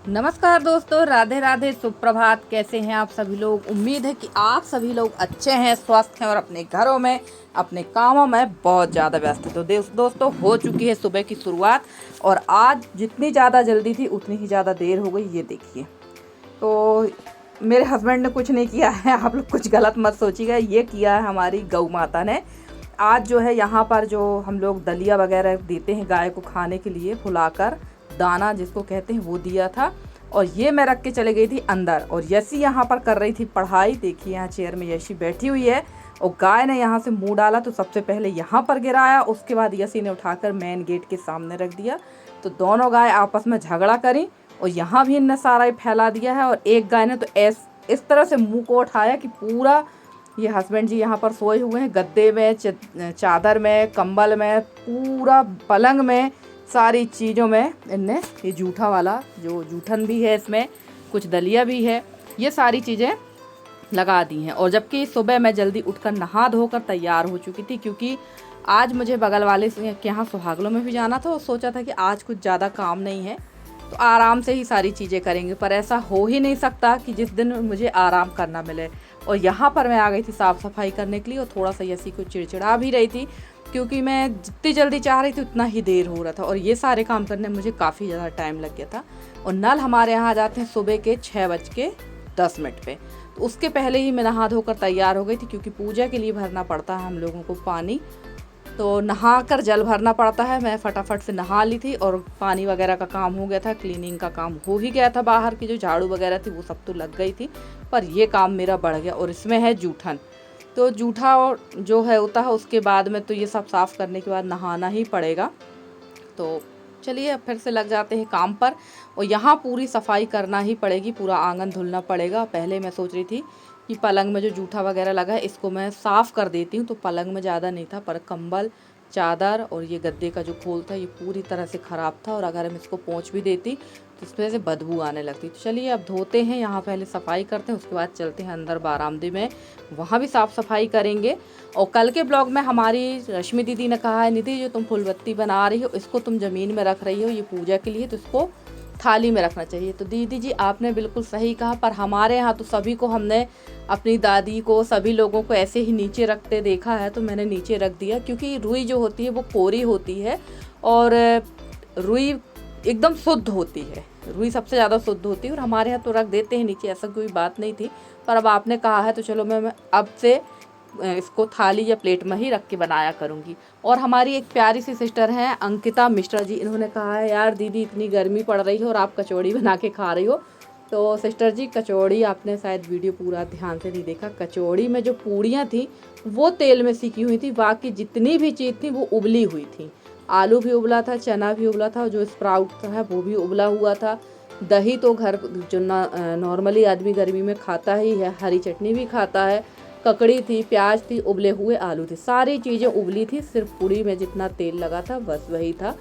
नमस्कार दोस्तों, राधे राधे, सुप्रभात। कैसे हैं आप सभी लोग? उम्मीद है कि आप सभी लोग अच्छे हैं, स्वस्थ हैं और अपने घरों में अपने कामों में बहुत ज़्यादा व्यस्त हैं। तो दोस्तों, हो चुकी है सुबह की शुरुआत और आज जितनी ज़्यादा जल्दी थी उतनी ही ज़्यादा देर हो गई। ये देखिए, तो मेरे हस्बैंड ने कुछ नहीं किया है, आप लोग कुछ गलत मत सोचिएगा। ये किया है हमारी गौ माता ने। आज जो है यहाँ पर जो हम लोग दलिया वगैरह देते हैं गाय को खाने के लिए, फुलाकर दाना जिसको कहते हैं, वो दिया था। और ये मैं रख के चले गई थी अंदर और यशी यहाँ पर कर रही थी पढ़ाई। देखिए यहाँ चेयर में यशी बैठी हुई है और गाय ने यहाँ से मुंह डाला तो सबसे पहले यहाँ पर गिराया, उसके बाद यशी ने उठाकर मेन गेट के सामने रख दिया। तो दोनों गाय आपस में झगड़ा करी और यहाँ भी इनने सारा ही फैला दिया है। और एक गाय ने तो इस तरह से मुंह को उठाया कि पूरा, ये हस्बैंड जी यहाँ पर सोए हुए हैं गद्दे में, चादर में, कंबल में, पूरा पलंग में, सारी चीज़ों में इनने ये जूठा वाला, जो जूठन भी है इसमें, कुछ दलिया भी है, ये सारी चीज़ें लगा दी हैं। और जबकि सुबह मैं जल्दी उठकर नहा धोकर तैयार हो चुकी थी, क्योंकि आज मुझे बगल वाले के यहाँ सुहागलों में भी जाना था और सोचा था कि आज कुछ ज़्यादा काम नहीं है तो आराम से ही सारी चीज़ें करेंगे। पर ऐसा हो ही नहीं सकता कि जिस दिन मुझे आराम करना मिले। और यहाँ पर मैं आ गई थी साफ़ सफाई करने के लिए और थोड़ा सा यसी को चिड़चिड़ा भी रही थी, क्योंकि मैं जितनी जल्दी चाह रही थी उतना ही देर हो रहा था और ये सारे काम करने में मुझे काफ़ी ज़्यादा टाइम लग गया था। और नल हमारे यहाँ आ जाते हैं सुबह के 6:10 पे, तो उसके पहले ही मैं नहा धोकर तैयार हो गई थी, क्योंकि पूजा के लिए भरना पड़ता है हम लोगों को पानी, तो नहा कर जल भरना पड़ता है। मैं फटाफट से नहा ली थी और पानी वगैरह का काम हो गया था, क्लीनिंग का काम हो ही गया था, बाहर की जो झाड़ू वगैरह थी वो सब तो लग गई थी, पर ये काम मेरा बढ़ गया। और इसमें है जूठन, तो जूठा जो है होता है उसके बाद में तो ये सब साफ़ करने के बाद नहाना ही पड़ेगा। तो चलिए अब फिर से लग जाते हैं काम पर। और यहाँ पूरी सफाई करना ही पड़ेगी, पूरा आंगन धुलना पड़ेगा। पहले मैं सोच रही थी कि पलंग में जो जूठा वगैरह लगा है इसको मैं साफ़ कर देती हूँ, तो पलंग में ज़्यादा नहीं था, पर कंबल, चादर और ये गद्दे का जो खोल था ये पूरी तरह से ख़राब था, और अगर हम इसको पोंछ भी देती तो इस वजह से बदबू आने लगती। तो चलिए अब धोते हैं, यहाँ पहले सफाई करते हैं, उसके बाद चलते हैं अंदर बारामदे में, वहाँ भी साफ़ सफाई करेंगे। और कल के ब्लॉग में हमारी रश्मि दीदी ने कहा है, निधि जो तुम फूलबत्ती बना रही हो इसको तुम ज़मीन में रख रही हो, ये पूजा के लिए, तो इसको थाली में रखना चाहिए। तो दीदी जी आपने बिल्कुल सही कहा, पर हमारे यहाँ तो सभी को, हमने अपनी दादी को, सभी लोगों को ऐसे ही नीचे रखते देखा है, तो मैंने नीचे रख दिया, क्योंकि रुई जो होती है वो कोरी होती है और रुई एकदम शुद्ध होती है, रुई सबसे ज़्यादा शुद्ध होती है। और हमारे यहाँ तो रख देते हैं नीचे, ऐसा कोई बात नहीं थी, पर अब आपने कहा है तो चलो मैं अब से इसको थाली या प्लेट में ही रख के बनाया करूँगी। और हमारी एक प्यारी सी सिस्टर हैं अंकिता मिश्रा जी, इन्होंने कहा है यार दीदी इतनी गर्मी पड़ रही है और आप कचौड़ी बना के खा रही हो। तो सिस्टर जी कचौड़ी, आपने शायद वीडियो पूरा ध्यान से नहीं देखा, कचौड़ी में जो पूड़ियाँ थी वो तेल में सीखी हुई थी, बाकी जितनी भी चीज़ थी वो उबली हुई थी। आलू भी उबला था, चना भी उबला था, जो स्प्राउट है वो भी उबला हुआ था, दही तो घर जो नॉर्मली आदमी गर्मी में खाता ही है, हरी चटनी भी खाता है, ककड़ी थी, प्याज थी, उबले हुए आलू थे, सारी चीज़ें उबली थी, सिर्फ पूड़ी में जितना तेल लगा था बस वही था।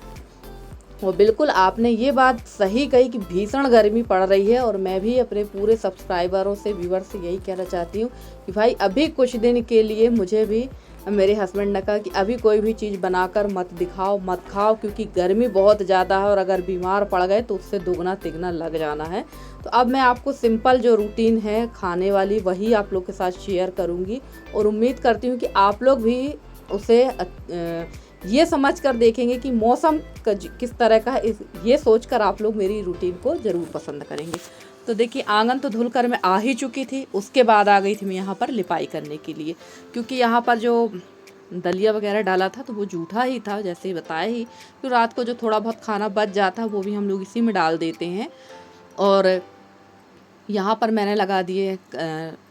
और बिल्कुल आपने ये बात सही कही कि भीषण गर्मी पड़ रही है, और मैं भी अपने पूरे सब्सक्राइबरों से, व्यूवर्स से यही कहना चाहती हूँ कि भाई अभी कुछ दिन के लिए, मुझे भी मेरे हस्बैंड ने कहा कि अभी कोई भी चीज़ बनाकर मत दिखाओ, मत खाओ, क्योंकि गर्मी बहुत ज़्यादा है और अगर बीमार पड़ गए तो उससे दुगना तिगना लग जाना है। तो अब मैं आपको सिंपल जो रूटीन है खाने वाली वही आप लोग के साथ शेयर करूँगी, और उम्मीद करती हूँ कि आप लोग भी उसे ये समझ कर देखेंगे कि मौसम किस तरह का है, ये सोच कर आप लोग मेरी रूटीन को ज़रूर पसंद करेंगे। तो देखिए आंगन तो धुल कर मैं आ ही चुकी थी, उसके बाद आ गई थी मैं यहाँ पर लिपाई करने के लिए, क्योंकि यहाँ पर जो दलिया वगैरह डाला था तो वो जूठा ही था, जैसे ही बताया ही, तो रात को जो थोड़ा बहुत खाना बच जाता है वो भी हम लोग इसी में डाल देते हैं। और यहाँ पर मैंने लगा दिए,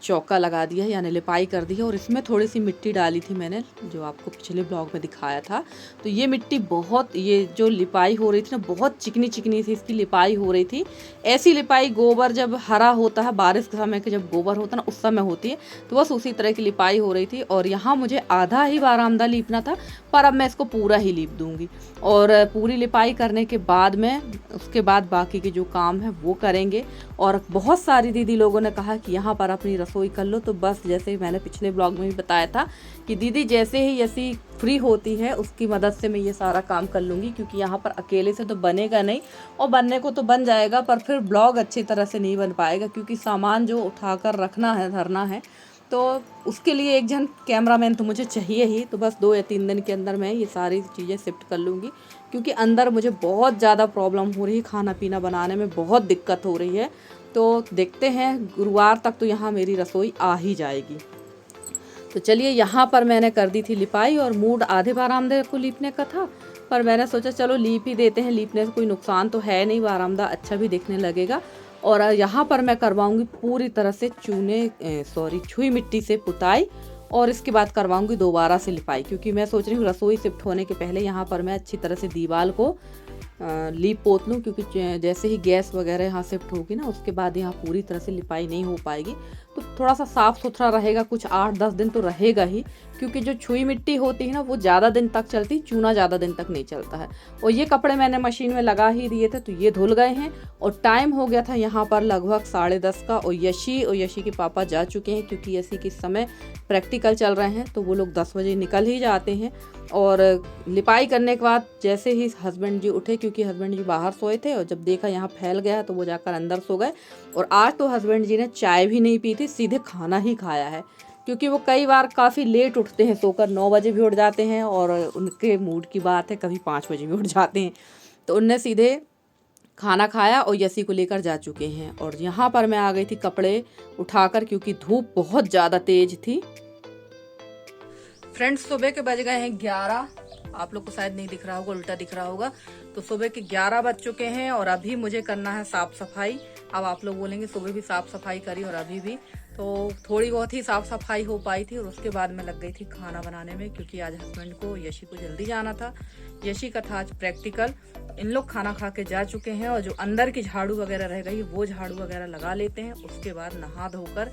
चौका लगा दिया है, यानी लिपाई कर दी है, और इसमें थोड़ी सी मिट्टी डाली थी मैंने, जो आपको पिछले ब्लॉग में दिखाया था। तो ये मिट्टी बहुत, ये जो लिपाई हो रही थी ना, बहुत चिकनी चिकनी सी इसकी लिपाई हो रही थी। ऐसी लिपाई गोबर जब हरा होता है, बारिश के समय के जब गोबर होता है ना उस समय होती है, तो बस उसी तरह की लिपाई हो रही थी। और यहाँ मुझे आधा ही बारामदा लीपना था, पर अब मैं इसको पूरा ही लीप दूंगी। और पूरी लिपाई करने के बाद में उसके बाद बाकी के जो काम है वो करेंगे। और बहुत सारी दीदी लोगों ने कहा कि यहाँ पर अपनी रसोई कर लो, तो बस जैसे मैंने पिछले ब्लॉग में भी बताया था कि दीदी जैसे ही ऐसी फ्री होती है उसकी मदद से मैं ये सारा काम कर लूँगी, क्योंकि यहाँ पर अकेले से तो बनेगा नहीं, और बनने को तो बन जाएगा पर फिर ब्लॉग अच्छी तरह से नहीं बन पाएगा, क्योंकि सामान जो उठाकर रखना है, धरना है, तो उसके लिए एक जन कैमरामैन तो मुझे चाहिए ही। तो बस 2 या 3 दिन के अंदर मैं ये सारी चीज़ें शिफ्ट कर लूँगी, क्योंकि अंदर मुझे बहुत ज़्यादा प्रॉब्लम हो रही है, खाना पीना बनाने में बहुत दिक्कत हो रही है। तो देखते हैं, गुरुवार तक तो यहाँ मेरी रसोई आ ही जाएगी। तो चलिए, यहाँ पर मैंने कर दी थी लिपाई, और मूड आधे बारामदे को लीपने का था, पर मैंने सोचा चलो लीप ही देते हैं, लीपने से कोई नुकसान तो है नहीं, बारामदा अच्छा भी दिखने लगेगा। और यहाँ पर मैं करवाऊंगी पूरी तरह से छुई मिट्टी से पुताई, और इसके बाद करवाऊंगी दोबारा से लिपाई, क्योंकि मैं सोच रही हूँ रसोई शिफ्ट होने के पहले यहाँ पर मैं अच्छी तरह से दीवार को लीप पोत लूँ, क्योंकि जैसे ही गैस वगैरह यहाँ शिफ्ट होगी ना, उसके बाद यहाँ पूरी तरह से लिपाई नहीं हो पाएगी, तो थोड़ा सा साफ़ सुथरा रहेगा, कुछ 8-10 दिन तो रहेगा ही, क्योंकि जो छुई मिट्टी होती है ना वो ज़्यादा दिन तक चलती, चूना ज़्यादा दिन तक नहीं चलता है। और ये कपड़े मैंने मशीन में लगा ही दिए थे, तो ये धुल गए हैं, और टाइम हो गया था यहाँ पर लगभग 10:30 का। और यशी के पापा जा चुके हैं, क्योंकि यशी के समय प्रैक्टिकल चल रहे हैं, तो वो लोग 10 बजे निकल ही जाते हैं। और लिपाई करने के बाद जैसे ही हस्बैंड जी उठे, क्योंकि हस्बैंड जी बाहर सोए थे, और जब देखा यहाँ फैल गया तो वो जाकर अंदर सो गए। और आज तो हस्बैंड जी ने चाय भी नहीं पी थी, सीधे खाना ही खाया है, क्योंकि वो कई बार काफ़ी लेट उठते हैं, सोकर 9 बजे भी उठ जाते हैं, और उनके मूड की बात है कभी 5 बजे भी उठ जाते हैं। तो उनने सीधे खाना खाया और यसी को लेकर जा चुके हैं। और यहाँ पर मैं आ गई थी कपड़े उठाकर, क्योंकि धूप बहुत ज़्यादा तेज थी। फ्रेंड्स, सुबह के बज गए हैं 11। आप लोग को शायद नहीं दिख रहा होगा, उल्टा दिख रहा होगा। तो सुबह के 11 बज चुके हैं, और अभी मुझे करना है साफ सफाई। अब आप लोग बोलेंगे सुबह भी साफ सफाई करी और अभी भी, तो थोड़ी बहुत ही साफ सफाई हो पाई थी, और उसके बाद मैं लग गई थी खाना बनाने में, क्योंकि आज हस्बैंड को, यशी को जल्दी जाना था। यशी का था आज प्रैक्टिकल। इन लोग खाना खा के जा चुके हैं, और जो अंदर की झाड़ू वगैरह रह गई वो झाड़ू वगैरह लगा लेते हैं। उसके बाद नहा धोकर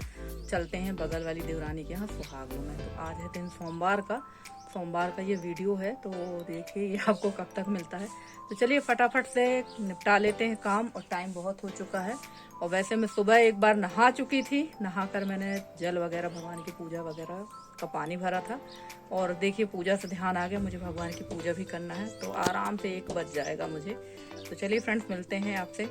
चलते हैं बगल वाली देवरानी के यहाँ सुहागों में। तो आज है दिन सोमवार का ये वीडियो है, तो देखिए ये आपको कब तक मिलता है। तो चलिए फटाफट से निपटा लेते हैं काम, और टाइम बहुत हो चुका है। और वैसे मैं सुबह एक बार नहा चुकी थी, नहाकर मैंने जल वगैरह, भगवान की पूजा वगैरह का पानी भरा था। और देखिए पूजा से ध्यान आ गया, मुझे भगवान की पूजा भी करना है, तो आराम से 1 बज जाएगा मुझे। तो चलिए फ्रेंड्स, मिलते हैं आपसे।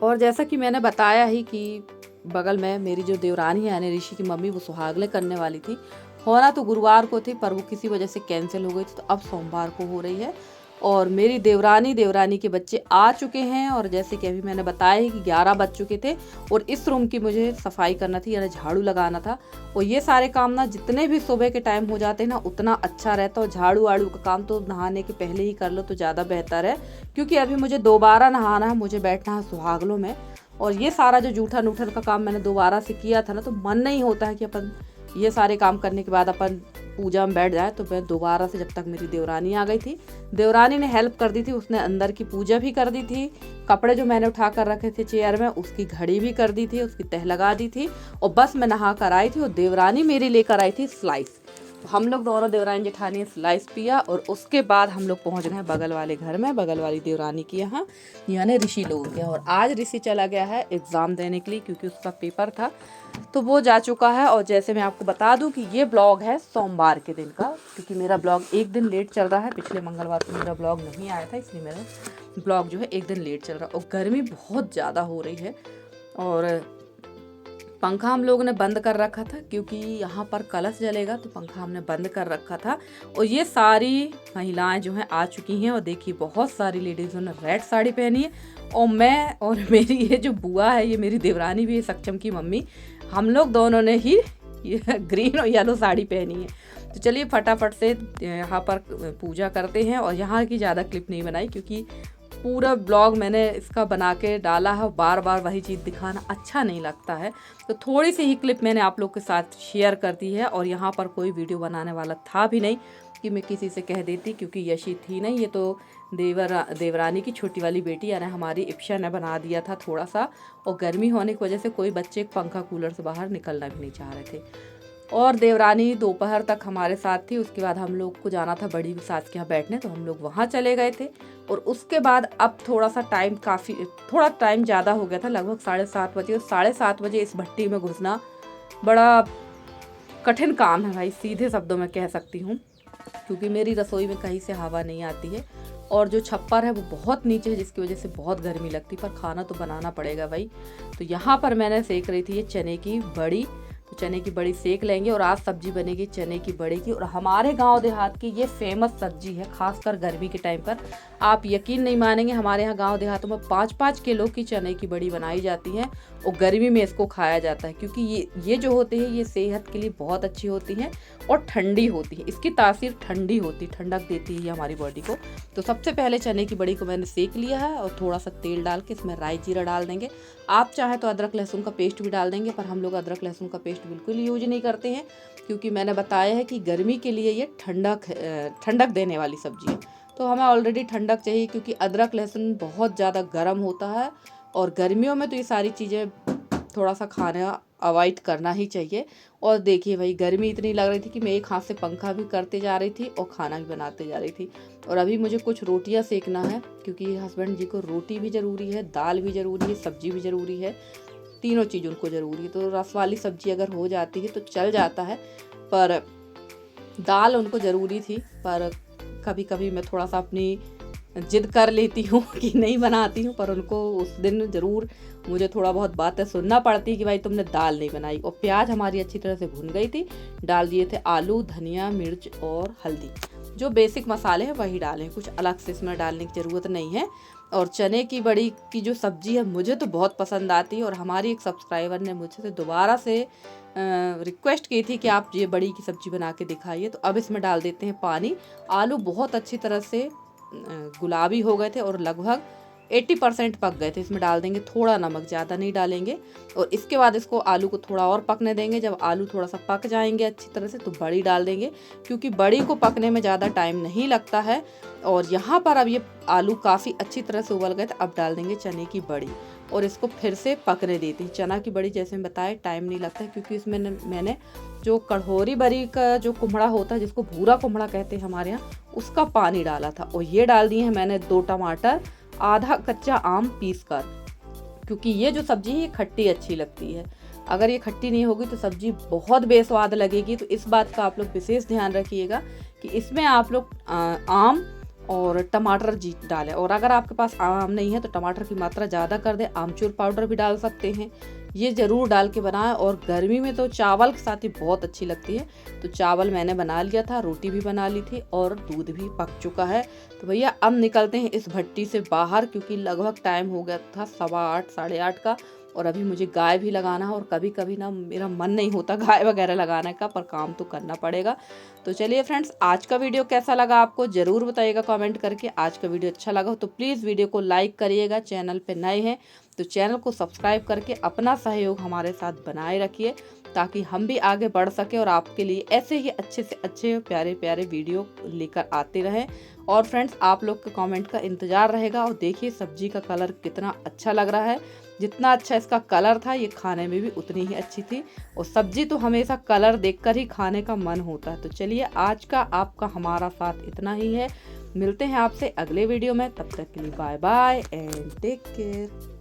और जैसा कि मैंने बताया ही कि बगल में मेरी जो देवरानी है यानी ऋषि की मम्मी, वो सुहागले करने वाली थी। होना तो गुरुवार को थी, पर वो किसी वजह से कैंसिल हो गई थी, तो अब सोमवार को हो रही है। और मेरी देवरानी के बच्चे आ चुके हैं, और जैसे कि अभी मैंने बताया है कि 11 बज चुके थे, और इस रूम की मुझे सफाई करना थी, यानी झाड़ू लगाना था। और ये सारे काम ना जितने भी सुबह के टाइम हो जाते हैं ना, उतना अच्छा रहता है। और झाड़ू वाड़ू का काम तो नहाने के पहले ही कर लो तो ज़्यादा बेहतर है, क्योंकि अभी मुझे दोबारा नहाना है, मुझे बैठना है सुहागलों में। और ये सारा जो जूठा नूठन का काम मैंने दोबारा से किया था ना, तो मन नहीं होता है कि अपन ये सारे काम करने के बाद अपन पूजा में बैठ जाए। तो मैं दोबारा से, जब तक मेरी देवरानी आ गई थी, देवरानी ने हेल्प कर दी थी, उसने अंदर की पूजा भी कर दी थी, कपड़े जो मैंने उठा कर रखे थे चेयर में उसकी घड़ी भी कर दी थी, उसकी तह लगा दी थी, और बस मैं नहा कर आई थी। और देवरानी मेरी लेकर आई थी स्लाइस। तो हम लोग दोनों देवरानी जेठानी स्लाइस पिया, और उसके बाद हम लोग पहुंच गए बगल वाले घर में, बगल वाली देवरानी के यहाँ, यानी ऋषि लोगों के। और आज ऋषि चला गया है एग्ज़ाम देने के लिए, क्योंकि उसका पेपर था, तो वो जा चुका है। और जैसे मैं आपको बता दूं कि ये ब्लॉग है सोमवार के दिन का, क्योंकि मेरा ब्लॉग एक दिन लेट चल रहा है। पिछले मंगलवार को मेरा ब्लॉग नहीं आया था, इसलिए मेरा ब्लॉग जो है एक दिन लेट चल रहा है। और गर्मी बहुत ज़्यादा हो रही है, और पंखा हम लोगों ने बंद कर रखा था, क्योंकि यहाँ पर कलश जलेगा, तो पंखा हमने बंद कर रखा था। और ये सारी महिलाएं जो हैं आ चुकी हैं, और देखिए बहुत सारी लेडीज़ों ने रेड साड़ी पहनी है, और मैं और मेरी ये जो बुआ है, ये मेरी देवरानी भी है, सक्षम की मम्मी, हम लोग दोनों ने ही ग्रीन और येलो साड़ी पहनी है। तो चलिए फटाफट से यहाँ पर पूजा करते हैं। और यहाँ की ज़्यादा क्लिप नहीं बनाई, क्योंकि पूरा ब्लॉग मैंने इसका बना के डाला है, बार बार वही चीज़ दिखाना अच्छा नहीं लगता है, तो थोड़ी सी ही क्लिप मैंने आप लोग के साथ शेयर कर दी है। और यहाँ पर कोई वीडियो बनाने वाला था भी नहीं कि मैं किसी से कह देती, क्योंकि यशी थी नहीं, ये तो देवरानी की छोटी वाली बेटी यानी हमारी इप्शा ने बना दिया था थोड़ा सा। और गर्मी होने की वजह से कोई बच्चे पंखा कूलर से बाहर निकलना भी नहीं चाह रहे थे। और देवरानी दोपहर तक हमारे साथ थी। उसके बाद हम लोग को जाना था बड़ी सास के यहाँ बैठने, तो हम लोग वहाँ चले गए थे। और उसके बाद अब थोड़ा टाइम ज़्यादा हो गया था, लगभग 7:30 बजे। और 7:30 बजे इस भट्टी में घुसना बड़ा कठिन काम है भाई, सीधे शब्दों में कह सकती हूँ, क्योंकि मेरी रसोई में कहीं से हवा नहीं आती है और जो छप्पर है वो बहुत नीचे है, जिसकी वजह से बहुत गर्मी लगती, पर खाना तो बनाना पड़ेगा भाई। तो यहाँ पर मैंने सेक रही थी ये चने की बड़ी, तो चने की बड़ी सेक लेंगे और आज सब्जी बनेगी चने की बड़ी की। और हमारे गांव देहात की ये फेमस सब्जी है, खासकर गर्मी के टाइम पर। आप यकीन नहीं मानेंगे, हमारे यहाँ गांव देहातों में 5-5 किलो की चने की बड़ी बनाई जाती है और गर्मी में इसको खाया जाता है, क्योंकि ये जो होती है ये सेहत के लिए बहुत अच्छी होती है और ठंडी होती है। इसकी तासीर ठंडी होती, ठंडक देती है हमारी बॉडी को। तो सबसे पहले चने की बड़ी को मैंने सेक लिया है और थोड़ा सा तेल डाल के इसमें राई जीरा डाल देंगे। आप चाहे तो अदरक लहसुन का पेस्ट भी डाल देंगे, पर हम लोग अदरक लहसुन का पेस्ट बिल्कुल यूज नहीं करते हैं, क्योंकि मैंने बताया है कि गर्मी के लिए ये ठंडक देने वाली सब्जी है। तो हमें ऑलरेडी ठंडक चाहिए, क्योंकि अदरक लहसुन बहुत ज़्यादा गर्म होता है और गर्मियों में तो ये सारी चीज़ें थोड़ा सा खाना अवॉइड करना ही चाहिए। और देखिए भाई, गर्मी इतनी लग रही थी कि मैं एक हाथ से पंखा भी करते जा रही थी और खाना भी बनाते जा रही थी। और अभी मुझे कुछ रोटियां सेकना है, क्योंकि हस्बैंड जी को रोटी भी ज़रूरी है, दाल भी ज़रूरी है, सब्जी भी ज़रूरी है, तीनों चीज़ उनको ज़रूरी है। तो रस वाली सब्जी अगर हो जाती है तो चल जाता है, पर दाल उनको ज़रूरी थी। पर कभी कभी मैं थोड़ा सा अपनी जिद कर लेती हूँ कि नहीं बनाती हूँ, पर उनको उस दिन ज़रूर मुझे थोड़ा बहुत बातें सुनना पड़ती है कि भाई तुमने दाल नहीं बनाई। और प्याज हमारी अच्छी तरह से भुन गई थी, डाल दिए थे आलू, धनिया, मिर्च और हल्दी। जो बेसिक मसाले हैं वही डालें, कुछ अलग से इसमें डालने की ज़रूरत नहीं है। और चने की बड़ी की जो सब्ज़ी है मुझे तो बहुत पसंद आती है, और हमारी एक सब्सक्राइबर ने मुझसे दोबारा से रिक्वेस्ट की थी कि आप ये बड़ी की सब्ज़ी बना के दिखाइए। तो अब इसमें डाल देते हैं पानी। आलू बहुत अच्छी तरह से गुलाबी हो गए थे और लगभग 80% पक गए थे। इसमें डाल देंगे थोड़ा नमक, ज़्यादा नहीं डालेंगे। और इसके बाद इसको आलू को थोड़ा और पकने देंगे। जब आलू थोड़ा सा पक जाएंगे अच्छी तरह से, तो बड़ी डाल देंगे, क्योंकि बड़ी को पकने में ज़्यादा टाइम नहीं लगता है। और यहाँ पर अब ये आलू काफ़ी अच्छी तरह से उबल गए थे। अब डाल देंगे चने की बड़ी और इसको फिर से पकने देते हैं। चना की बड़ी जैसे बताए टाइम नहीं लगता है, क्योंकि इसमें मैंने जो कढ़ोरी बरी का जो कुम्हड़ा होता है, जिसको भूरा कुम्हड़ा कहते हैं हमारे यहाँ, उसका पानी डाला था। और ये डाल दिए हैं मैंने 2 टमाटर, आधा कच्चा आम पीस कर, क्योंकि ये जो सब्जी है ये खट्टी अच्छी लगती है। अगर ये खट्टी नहीं होगी तो सब्जी बहुत बेस्वाद लगेगी। तो इस बात का आप लोग विशेष ध्यान रखिएगा कि इसमें आप लोग आम और टमाटर डालें। और अगर आपके पास आम नहीं है तो टमाटर की मात्रा ज़्यादा कर दें, आमचूर पाउडर भी डाल सकते हैं। ये ज़रूर डाल के बनाएं। और गर्मी में तो चावल के साथ ही बहुत अच्छी लगती है। तो चावल मैंने बना लिया था, रोटी भी बना ली थी और दूध भी पक चुका है। तो भैया अब निकलते हैं इस भट्टी से बाहर, क्योंकि लगभग टाइम हो गया था 8:15 8:30 का। और अभी मुझे गाय भी लगाना है, और कभी कभी ना मेरा मन नहीं होता गाय वगैरह लगाने का, पर काम तो करना पड़ेगा। तो चलिए फ्रेंड्स, आज का वीडियो कैसा लगा आपको ज़रूर बताइएगा कमेंट करके। आज का वीडियो अच्छा लगा हो तो प्लीज़ वीडियो को लाइक करिएगा। चैनल पे नए हैं तो चैनल को सब्सक्राइब करके अपना सहयोग हमारे साथ बनाए रखिए, ताकि हम भी आगे बढ़ सके और आपके लिए ऐसे ही अच्छे से अच्छे प्यारे प्यारे वीडियो लेकर आते रहें। और फ्रेंड्स, आप लोग के कमेंट का इंतज़ार रहेगा। और देखिए सब्जी का कलर कितना अच्छा लग रहा है, जितना अच्छा इसका कलर था ये खाने में भी उतनी ही अच्छी थी। और सब्जी तो हमेशा कलर देखकर ही खाने का मन होता है। तो चलिए, आज का आपका हमारा साथ इतना ही है। मिलते हैं आपसे अगले वीडियो में, तब तक के लिए bye bye and take care.